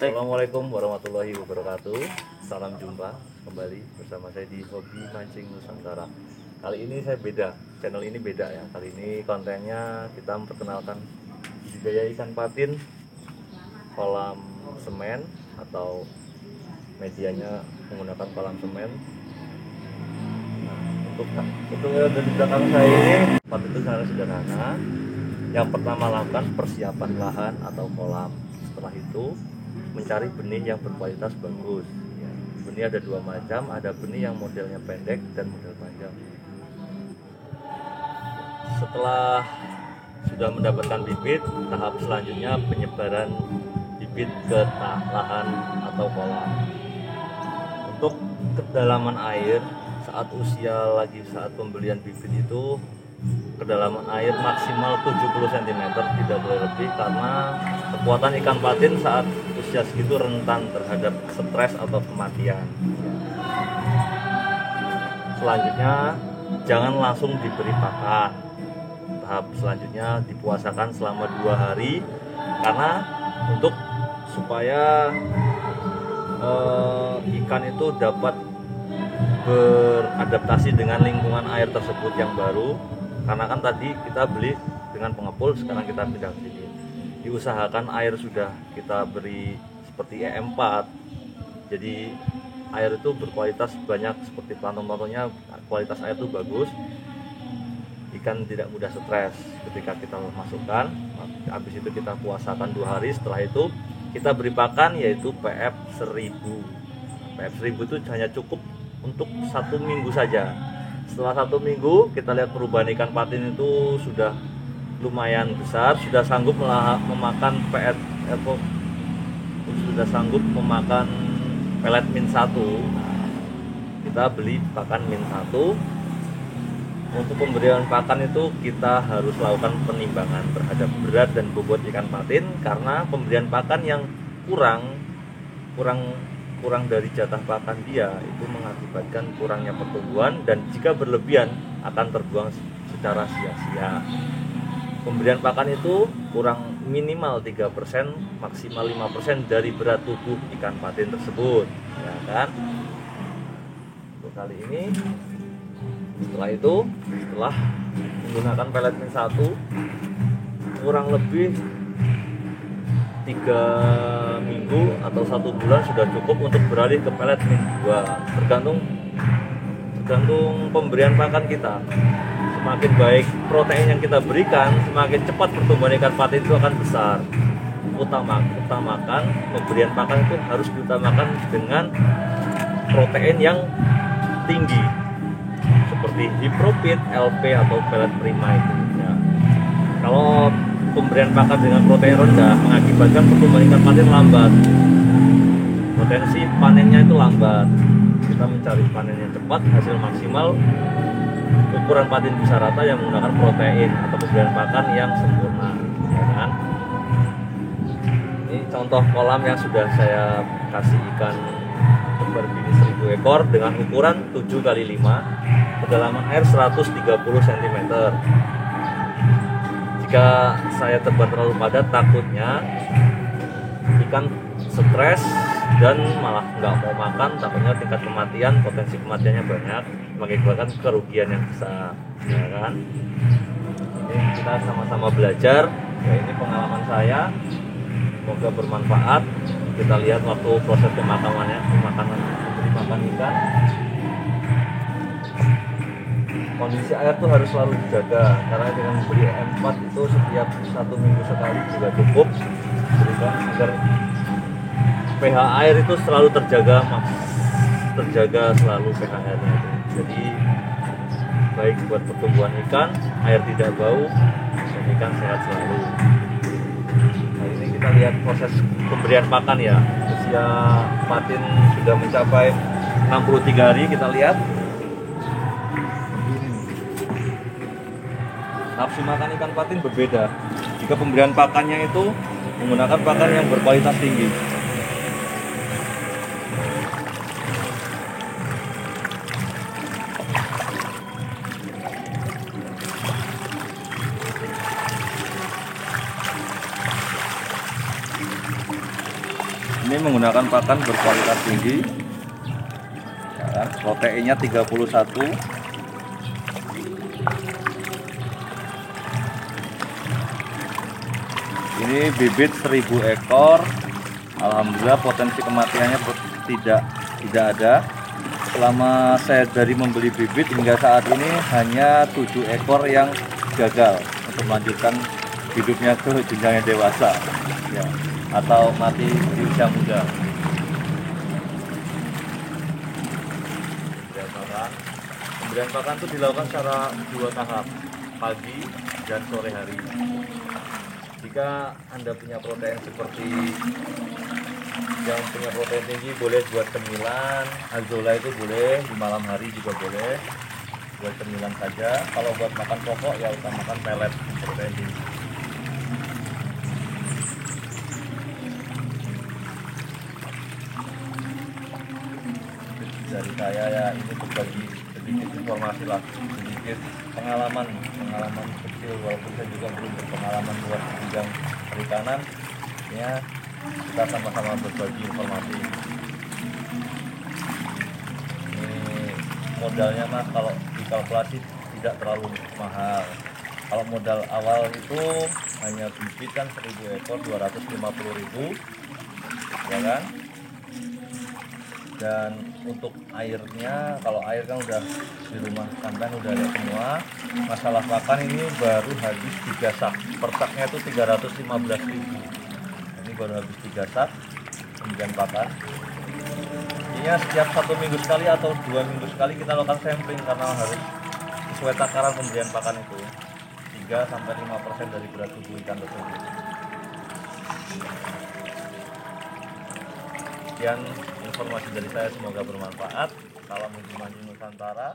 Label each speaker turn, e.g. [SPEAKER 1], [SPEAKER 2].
[SPEAKER 1] Assalamualaikum warahmatullahi wabarakatuh. Salam jumpa kembali bersama saya di Hobi Mancing Nusantara. Kali ini saya beda, channel ini beda ya. Kali ini kontennya kita memperkenalkan budidaya ikan patin kolam semen atau medianya menggunakan kolam semen. Nah, untuk yang ada di belakang saya ini patin itu sangat sederhana. Yang pertama lakukan persiapan lahan atau kolam. Setelah itu mencari benih yang berkualitas bagus. Benih ada dua macam, ada benih yang modelnya pendek dan model panjang. Setelah sudah mendapatkan bibit, tahap selanjutnya penyebaran bibit ke lahan atau kolam. Untuk kedalaman air saat pembelian bibit itu kedalaman air maksimal 70 cm, tidak boleh lebih, karena kekuatan ikan patin saat usia segitu rentan terhadap stres atau kematian. Selanjutnya jangan langsung diberi pakan. Tahap selanjutnya dipuasakan selama 2 hari, karena supaya ikan itu dapat beradaptasi dengan lingkungan air tersebut yang baru. Karena kan tadi kita beli dengan pengepul, sekarang kita pindah ke sini. Diusahakan air sudah kita beri seperti EM4, jadi air itu berkualitas banyak, seperti plankton-planktonnya kualitas air itu bagus. Ikan tidak mudah stres ketika kita masukkan. Habis itu kita puasakan 2 hari. Setelah itu kita beri pakan, yaitu PF 1000. PF 1000 itu hanya cukup untuk 1 minggu saja. Setelah 1 minggu kita lihat perubahan ikan patin itu sudah lumayan besar, sudah sanggup memakan pelet min 1. Kita beli pakan min 1. Untuk pemberian pakan itu kita harus lakukan penimbangan terhadap berat dan bobot ikan patin, karena pemberian pakan yang kurang dari jatah pakan dia itu mengakibatkan kurangnya pertumbuhan, dan jika berlebihan akan terbuang secara sia-sia. Pemberian pakan itu kurang minimal 3%, maksimal 5% dari berat tubuh ikan patin tersebut, ya kan? Untuk kali ini, setelah menggunakan pelet min 1, kurang lebih 3 minggu atau 1 bulan sudah cukup untuk beralih ke pelet min 2. Tergantung pemberian pakan kita. Semakin baik protein yang kita berikan, semakin cepat pertumbuhan ikan patin itu akan besar. Utamakan pemberian pakan itu harus diutamakan dengan protein yang tinggi, seperti Hipropit, LP atau pelet prima itu. Ya. Kalau pemberian pakan dengan protein rendah mengakibatkan pertumbuhan ikan patin lambat, potensi panennya itu lambat. Kita mencari panen yang cepat, hasil maksimal, ukuran patin bisa rata yang menggunakan protein atau pemberian pakan yang sempurna, ya kan? Ini contoh kolam yang sudah saya kasih ikan berbini 1000 ekor dengan ukuran 7x5, kedalaman air 130 cm. Jika saya tebar terlalu padat, takutnya ikan stres dan malah nggak mau makan, takutnya tingkat kematian, potensi kematiannya banyak, mengakibatkan kerugian yang besar, ya kan? Ini kita sama-sama belajar, ya, ini pengalaman saya, semoga bermanfaat. Kita lihat waktu proses pemakaman ikan. Kondisi air tuh harus selalu dijaga, karena dengan membeli EM4 itu setiap 1 minggu sekali juga cukup, berikan agar pH air itu selalu terjaga selalu pH airnya itu. Jadi baik buat pertumbuhan ikan, air tidak bau, dan ikan sehat selalu. Nah, ini kita lihat proses pemberian pakan ya. Usia patin sudah mencapai 63 hari, kita lihat. Nafsu makan ikan patin berbeda jika pemberian pakannya itu menggunakan pakan yang berkualitas tinggi. Ini menggunakan pakan berkualitas tinggi, ya kan? Proteinnya 31. Ini bibit 1000 ekor. Alhamdulillah potensi kematiannya tidak ada. Selama saya dari membeli bibit hingga saat ini hanya 7 ekor yang gagal untuk melanjutkan hidupnya ke jenjang yang dewasa, ya, atau mati di usia muda. Pemberian pakan itu dilakukan secara 2 tahap, pagi dan sore hari. Jika Anda punya protein seperti yang punya protein tinggi, boleh buat cemilan. Azolla itu boleh, di malam hari juga boleh buat cemilan saja. Kalau buat makan pokok ya utamakan pelet protein tinggi. Dari saya ya, ini berbagi sedikit informasi lah, sedikit pengalaman kecil, walaupun saya juga belum berpengalaman luas di bidang perikanan ya, kita sama-sama berbagi informasi. Ini modalnya mah kalau dikalkulasi tidak terlalu mahal. Kalau modal awal itu hanya bibit kan 1000 ekor 250.000, ya kan? Dan untuk airnya, kalau air kan udah di rumah sampean udah ada semua. Masalah pakan ini baru habis 3 sak. Per saknya itu 315.000. Ini baru habis 3 sak pemberian pakan. Ini setiap 1 minggu sekali atau 2 minggu sekali kita lakukan sampling, karena harus sesuai takaran pemberian pakan itu 3-5% dari berat tubuh ikan tersebut. Sekian informasi dari saya, semoga bermanfaat. Salam Uji Manyu Nusantara.